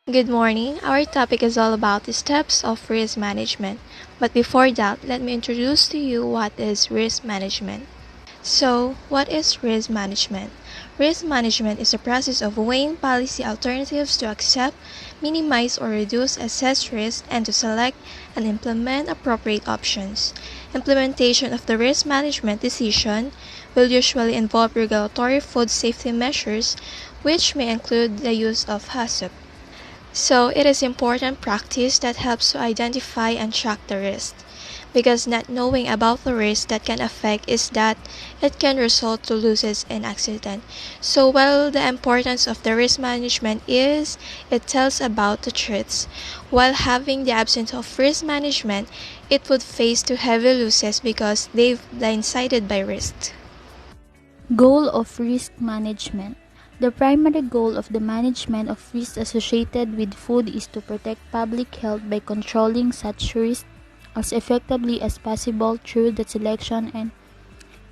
Good morning. Our topic is all about the steps of risk management. But before that, let me introduce to you what is risk management. So, what is risk management? Risk management is a process of weighing policy alternatives to accept, minimize, or reduce assessed risk and to select and implement appropriate options. Implementation of the risk management decision will usually involve regulatory food safety measures, which may include the use of HACCP. So it is important practice that helps to identify and track the risk. Because not knowing about the risk that can affect is that it can result to losses and accident. So while the importance of the risk management is, it tells about the threats. While having the absence of risk management, it would face to heavy losses because they've blindsided by risk. Goal of risk management. The primary goal of the management of risks associated with food is to protect public health by controlling such risks as effectively as possible through the selection and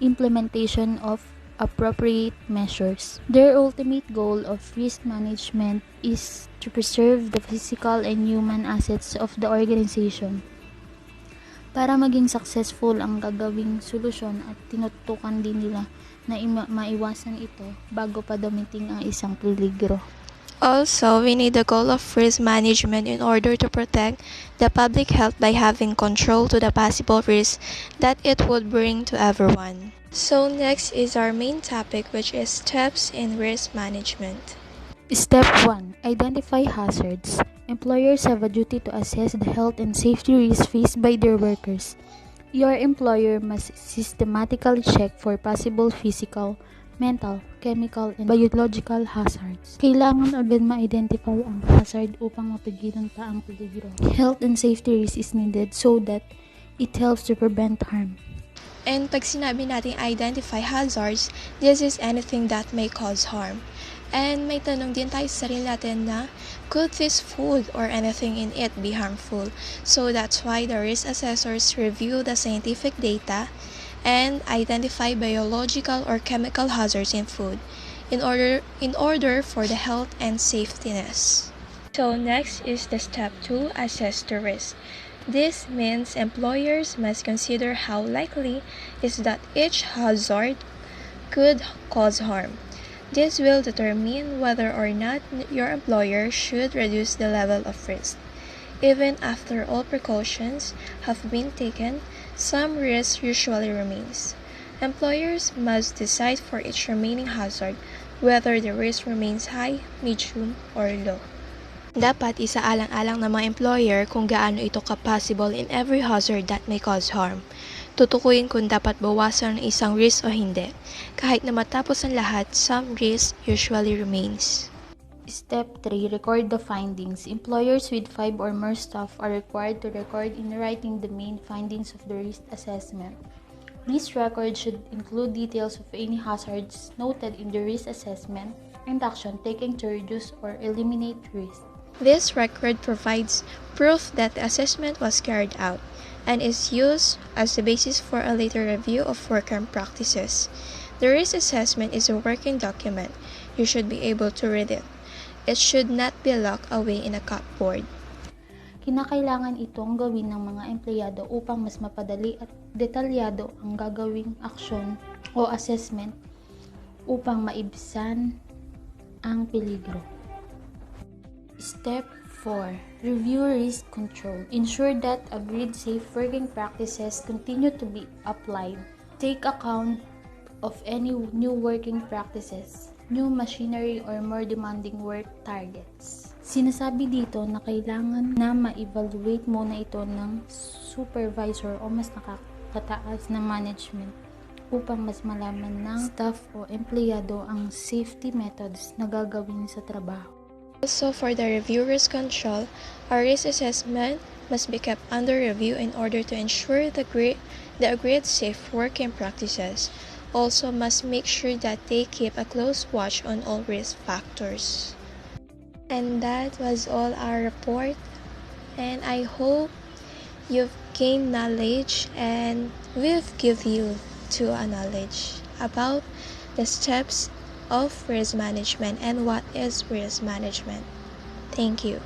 implementation of appropriate measures. Their ultimate goal of risk management is to preserve the physical and human assets of the organization. Para maging successful ang gagawing solusyon at tinutukan din nila na maiwasan ito bago pa dumating ang isang peligro. Also, we need the goal of risk management in order to protect the public health by having control to the possible risks that it would bring to everyone. So next is our main topic, which is steps in risk management. Step 1. Identify hazards. Employers have a duty to assess the health and safety risks faced by their workers. Your employer must systematically check for possible physical, mental, chemical, and biological hazards. Kailangan agad ma-identify ang hazard upang mapigilan pa ang peligro. Health and safety risk is needed so that it helps to prevent harm. And pag sinabi natin identify hazards, this is anything that may cause harm. And may tanong din tayo sa sarili natin na, could this food or anything in it be harmful? So that's why the risk assessors review the scientific data and identify biological or chemical hazards in food in order for the health and safetyness. So next is the step 2, assess the risk. This means employers must consider how likely is that each hazard could cause harm. This will determine whether or not your employer should reduce the level of risk. Even after all precautions have been taken, some risk usually remains. Employers must decide for each remaining hazard whether the risk remains high, medium, or low. Dapat isaalang-alang ng mga employer kung gaano ito ka-possible in every hazard that may cause harm. Tutukuyin kung dapat bawasan ng isang risk o hindi. Kahit na matapos ang lahat, some risk usually remains. Step 3. Record the findings. Employers with 5 or more staff are required to record in writing the main findings of the risk assessment. This record should include details of any hazards noted in the risk assessment and action taken to reduce or eliminate risk. This record provides proof that the assessment was carried out and is used as the basis for a later review of worker practices. The risk assessment is a working document. You should be able to read it. It should not be locked away in a cupboard. Kinakailangan itong gawin ng mga empleyado upang mas mapadali at detalyado ang gagawing aksyon o assessment upang maibsan ang peligro. Step 4. Review risk control. Ensure that agreed safe working practices continue to be applied. Take account of any new working practices, new machinery, or more demanding work targets. Sinasabi dito na kailangan na ma-evaluate muna ito ng supervisor o mas nakakataas na management upang mas malaman ng staff o empleyado ang safety methods na gagawin sa trabaho. Also, for the review risk control, our risk assessment must be kept under review in order to ensure the agreed safe working practices. Also must make sure that they keep a close watch on all risk factors. And that was all our report. And I hope you've gained knowledge and we've given you to a knowledge about the steps of risk management and what is risk management. Thank you.